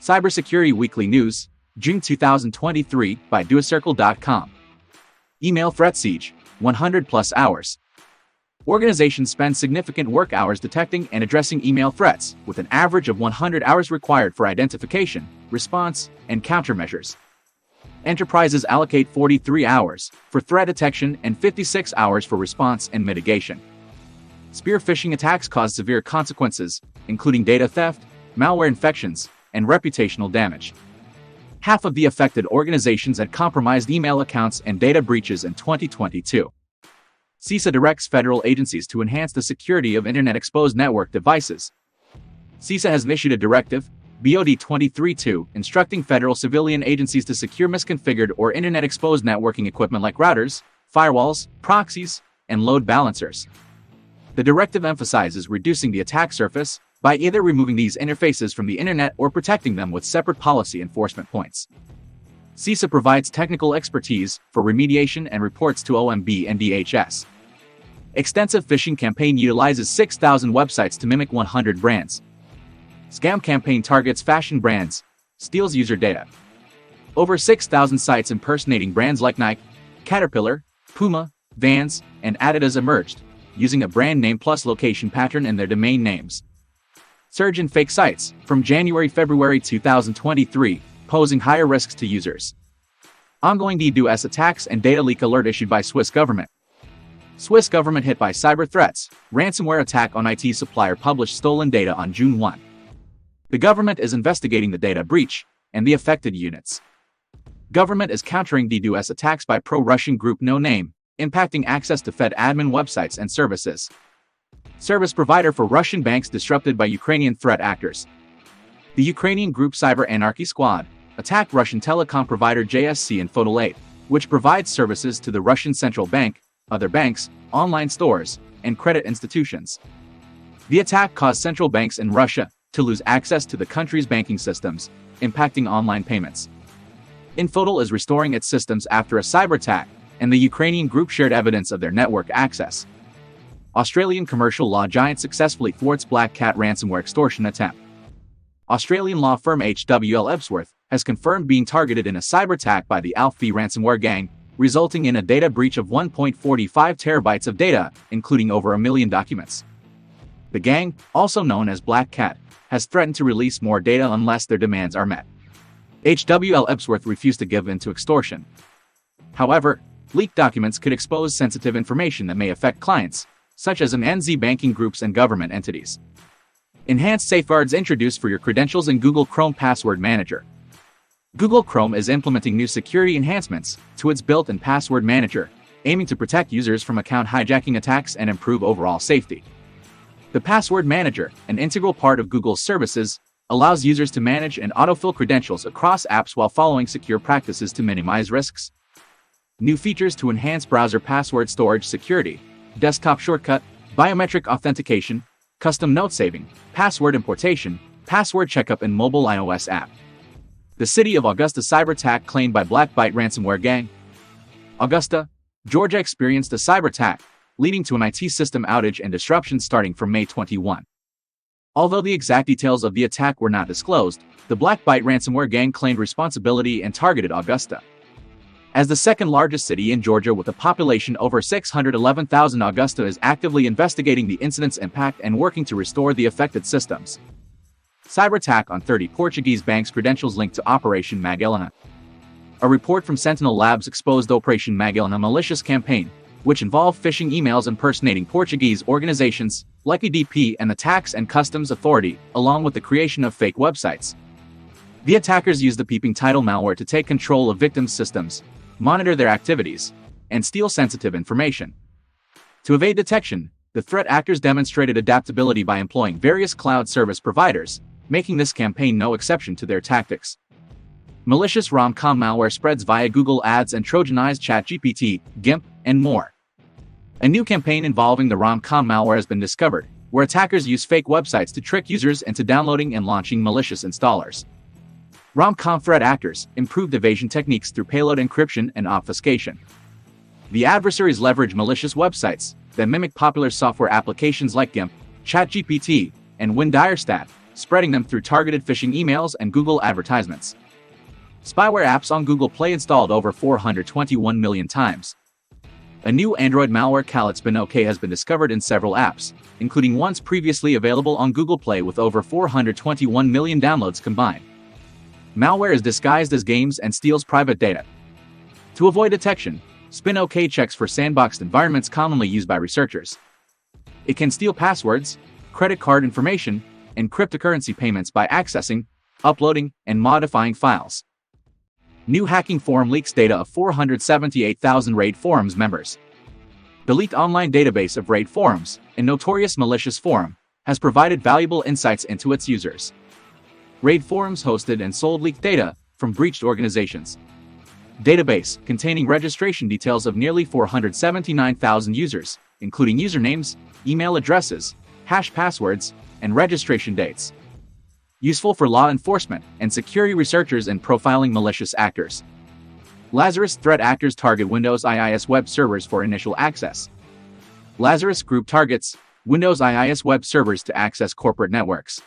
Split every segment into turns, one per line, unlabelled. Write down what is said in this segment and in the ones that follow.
Cybersecurity Weekly News, June 2023, by Duocircle.com. Email threat siege, 100+ hours. Organizations spend significant work hours detecting and addressing email threats, with an average of 100 hours required for identification, response, and countermeasures. Enterprises allocate 43 hours for threat detection and 56 hours for response and mitigation. Spear phishing attacks cause severe consequences, including data theft, malware infections, and reputational damage. Half of the affected organizations had compromised email accounts and data breaches in 2022. CISA directs federal agencies to enhance the security of Internet-exposed network devices. CISA has issued a directive, BOD 23-2, instructing federal civilian agencies to secure misconfigured or Internet-exposed networking equipment like routers, firewalls, proxies, and load balancers. The directive emphasizes reducing the attack surface by either removing these interfaces from the Internet or protecting them with separate policy enforcement points. CISA provides technical expertise for remediation and reports to OMB and DHS. Extensive phishing campaign utilizes 6,000 websites to mimic 100 brands. Scam campaign targets fashion brands, steals user data. Over 6,000 sites impersonating brands like Nike, Caterpillar, Puma, Vans, and Adidas emerged, using a brand name plus location pattern in their domain names. Surge in fake sites, from January-February 2023, posing higher risks to users. Ongoing DDoS attacks and data leak alert issued by Swiss government. Swiss government hit by cyber threats, ransomware attack on IT supplier published stolen data on June 1. The government is investigating the data breach and the affected units. Government is countering DDoS attacks by pro-Russian group No Name, impacting access to Fed admin websites and services. Service provider for Russian banks disrupted by Ukrainian threat actors. The Ukrainian group Cyber Anarchy Squad attacked Russian telecom provider JSC Infotel8, which provides services to the Russian central bank, other banks, online stores, and credit institutions. The attack caused central banks in Russia to lose access to the country's banking systems, impacting online payments. Infotel is restoring its systems after a cyber attack, and the Ukrainian group shared evidence of their network access. Australian commercial law giant successfully thwarts Black Cat ransomware extortion attempt. Australian law firm HWL Ebsworth has confirmed being targeted in a cyber attack by the AlphV ransomware gang, resulting in a data breach of 1.45 terabytes of data, including over 1 million documents. The gang, also known as Black Cat, has threatened to release more data unless their demands are met. HWL Ebsworth refused to give in to extortion. However, leaked documents could expose sensitive information that may affect clients, such as NZ banking groups and government entities. Enhanced safeguards introduced for your credentials in Google Chrome Password Manager. Google Chrome is implementing new security enhancements to its built-in password manager, aiming to protect users from account hijacking attacks and improve overall safety. The Password Manager, an integral part of Google's services, allows users to manage and autofill credentials across apps while following secure practices to minimize risks. New features to enhance browser password storage security, desktop shortcut, biometric authentication, custom note saving, password importation, password checkup and mobile iOS app. The city of Augusta cyber attack claimed by Black Byte ransomware gang. Augusta, Georgia experienced a cyber attack, leading to an IT system outage and disruption starting from May 21. Although the exact details of the attack were not disclosed, the Black Byte ransomware gang claimed responsibility and targeted Augusta. As the second largest city in Georgia with a population over 611,000, Augusta is actively investigating the incident's impact and working to restore the affected systems. Cyber attack on 30 Portuguese banks' credentials linked to Operation Magellana. A report from Sentinel Labs exposed Operation Magellana malicious campaign, which involved phishing emails impersonating Portuguese organizations like EDP and the Tax and Customs Authority, along with the creation of fake websites. The attackers used the peeping title malware to take control of victims' systems, monitor their activities, and steal sensitive information. To evade detection, the threat actors demonstrated adaptability by employing various cloud service providers, making this campaign no exception to their tactics. Malicious rom-com malware spreads via Google Ads and Trojanized ChatGPT, GIMP, and more. A new campaign involving the rom-com malware has been discovered, where attackers use fake websites to trick users into downloading and launching malicious installers. Rom-com threat actors improved evasion techniques through payload encryption and obfuscation. The adversaries leverage malicious websites that mimic popular software applications like GIMP, ChatGPT, and WinDirestat, spreading them through targeted phishing emails and Google advertisements. Spyware apps on Google Play installed over 421 million times. A new Android malware called Spin-OK has been discovered in several apps, including ones previously available on Google Play with over 421 million downloads combined. Malware is disguised as games and steals private data. To avoid detection, Spin-OK checks for sandboxed environments commonly used by researchers. It can steal passwords, credit card information, and cryptocurrency payments by accessing, uploading, and modifying files. New hacking forum leaks data of 478,000 RAID forums members. The leaked online database of RAID forums, a notorious malicious forum, has provided valuable insights into its users. RAID forums hosted and sold leaked data from breached organizations. Database containing registration details of nearly 479,000 users, including usernames, email addresses, hash passwords, and registration dates. Useful for law enforcement and security researchers in profiling malicious actors. Lazarus threat actors target Windows IIS web servers for initial access. Lazarus Group targets Windows IIS web servers to access corporate networks.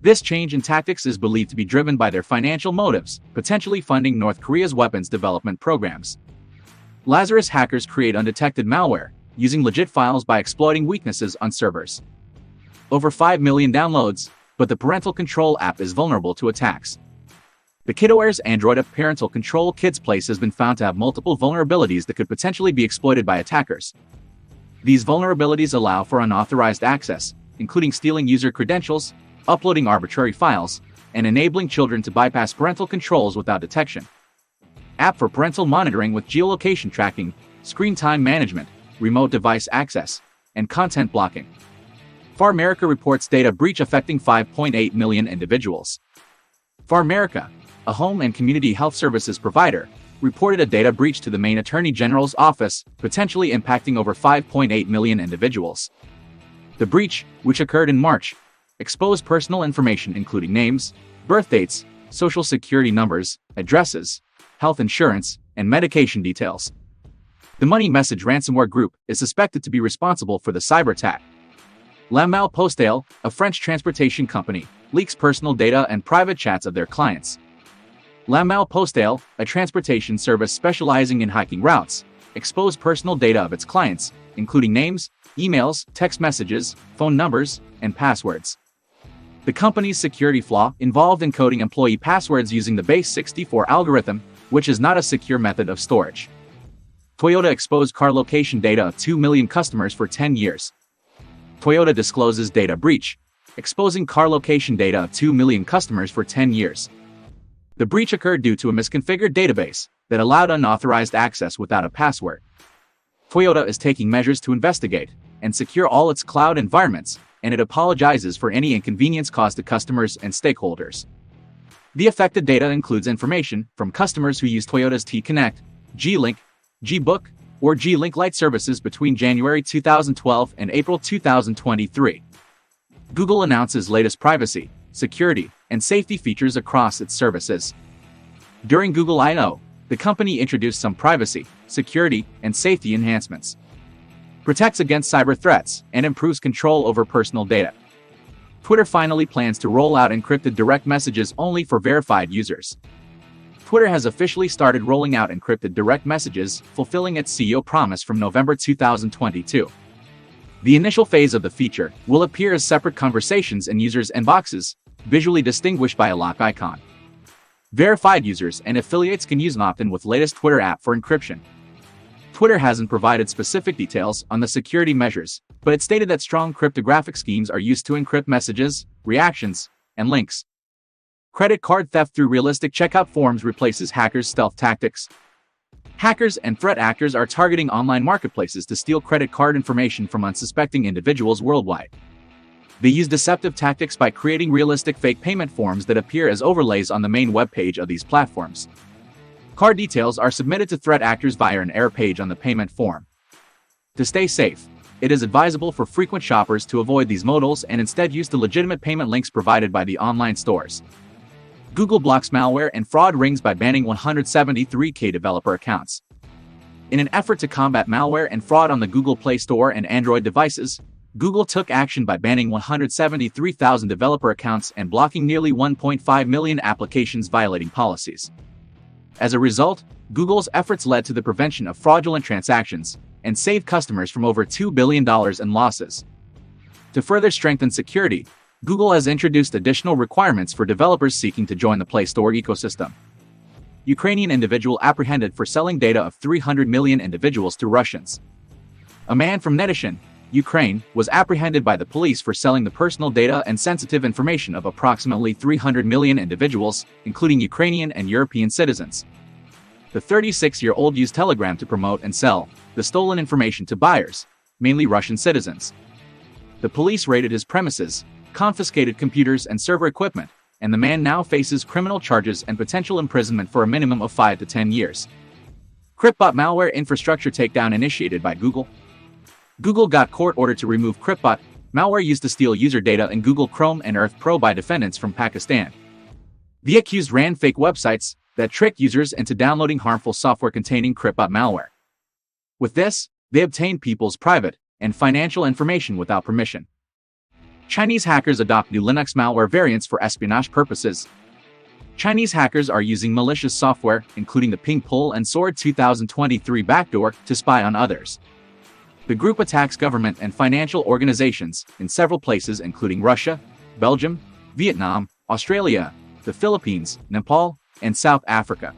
This change in tactics is believed to be driven by their financial motives, potentially funding North Korea's weapons development programs. Lazarus hackers create undetected malware, using legit files by exploiting weaknesses on servers. Over 5 million downloads, but the parental control app is vulnerable to attacks. The KidOS Android app Parental Control Kids Place has been found to have multiple vulnerabilities that could potentially be exploited by attackers. These vulnerabilities allow for unauthorized access, including stealing user credentials, uploading arbitrary files, and enabling children to bypass parental controls without detection. App for parental monitoring with geolocation tracking, screen time management, remote device access, and content blocking. PharMerica reports data breach affecting 5.8 million individuals. PharMerica, a home and community health services provider, reported a data breach to the Maine Attorney General's office, potentially impacting over 5.8 million individuals. The breach, which occurred in March, exposed personal information including names, birth dates, social security numbers, addresses, health insurance, and medication details. The Money Message ransomware group is suspected to be responsible for the cyberattack. La Malle-Postal, a French transportation company, leaks personal data and private chats of their clients. La Malle-Postal, a transportation service specializing in hiking routes, exposed personal data of its clients, including names, emails, text messages, phone numbers, and passwords. The company's security flaw involved encoding employee passwords using the base64 algorithm, which is not a secure method of storage. Toyota exposed car location data of 2 million customers for 10 years. Toyota discloses data breach, exposing car location data of 2 million customers for 10 years. The breach occurred due to a misconfigured database that allowed unauthorized access without a password. Toyota is taking measures to investigate and secure all its cloud environments, and it apologizes for any inconvenience caused to customers and stakeholders. The affected data includes information from customers who use Toyota's T-Connect, G-Link, G-Book, or G-Link Lite services between January 2012 and April 2023. Google announces latest privacy, security, and safety features across its services. During Google I/O, the company introduced some privacy, security, and safety enhancements. Protects against cyber threats and improves control over personal data. Twitter finally plans to roll out encrypted direct messages only for verified users. Twitter has officially started rolling out encrypted direct messages, fulfilling its CEO promise from November 2022. The initial phase of the feature will appear as separate conversations in users' inboxes, visually distinguished by a lock icon. Verified users and affiliates can use an opt-in with latest Twitter app for encryption. Twitter hasn't provided specific details on the security measures, but it stated that strong cryptographic schemes are used to encrypt messages, reactions, and links. Credit card theft through realistic checkout forms replaces hackers' stealth tactics. Hackers and threat actors are targeting online marketplaces to steal credit card information from unsuspecting individuals worldwide. They use deceptive tactics by creating realistic fake payment forms that appear as overlays on the main web page of these platforms. Card details are submitted to threat actors via an error page on the payment form. To stay safe, it is advisable for frequent shoppers to avoid these modals and instead use the legitimate payment links provided by the online stores. Google blocks malware and fraud rings by banning 173,000 developer accounts. In an effort to combat malware and fraud on the Google Play Store and Android devices, Google took action by banning 173,000 developer accounts and blocking nearly 1.5 million applications violating policies. As a result, Google's efforts led to the prevention of fraudulent transactions and saved customers from over $2 billion in losses. To further strengthen security, Google has introduced additional requirements for developers seeking to join the Play Store ecosystem. Ukrainian individual apprehended for selling data of 300 million individuals to Russians. A man from Netyshin, Ukraine, was apprehended by the police for selling the personal data and sensitive information of approximately 300 million individuals, including Ukrainian and European citizens. The 36-year-old used Telegram to promote and sell the stolen information to buyers, mainly Russian citizens. The police raided his premises, confiscated computers and server equipment, and the man now faces criminal charges and potential imprisonment for a minimum of 5 to 10 years. CryptBot malware infrastructure takedown initiated by Google. Google got court order to remove CryptBot malware used to steal user data in Google Chrome and Earth Pro by defendants from Pakistan. The accused ran fake websites that tricked users into downloading harmful software containing CryptBot malware. With this, they obtained people's private and financial information without permission. Chinese hackers adopt new Linux malware variants for espionage purposes. Chinese hackers are using malicious software, including the Ping Pull and Sword 2023 backdoor, to spy on others. The group attacks government and financial organizations in several places including Russia, Belgium, Vietnam, Australia, the Philippines, Nepal, and South Africa.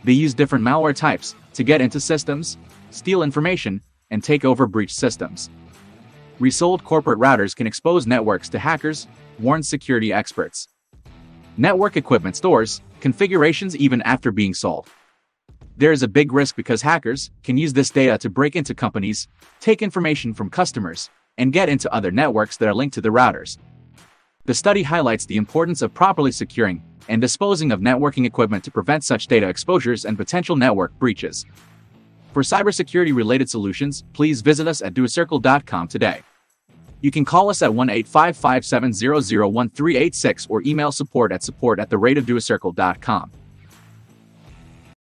They use different malware types to get into systems, steal information, and take over breached systems. Resold corporate routers can expose networks to hackers, warn security experts. Network equipment stores configurations even after being sold. There is a big risk because hackers can use this data to break into companies, take information from customers, and get into other networks that are linked to the routers. The study highlights the importance of properly securing and disposing of networking equipment to prevent such data exposures and potential network breaches. For cybersecurity-related solutions, please visit us at Duocircle.com today. You can call us at 1-855-700-1386 or email support@support@Duocircle.com.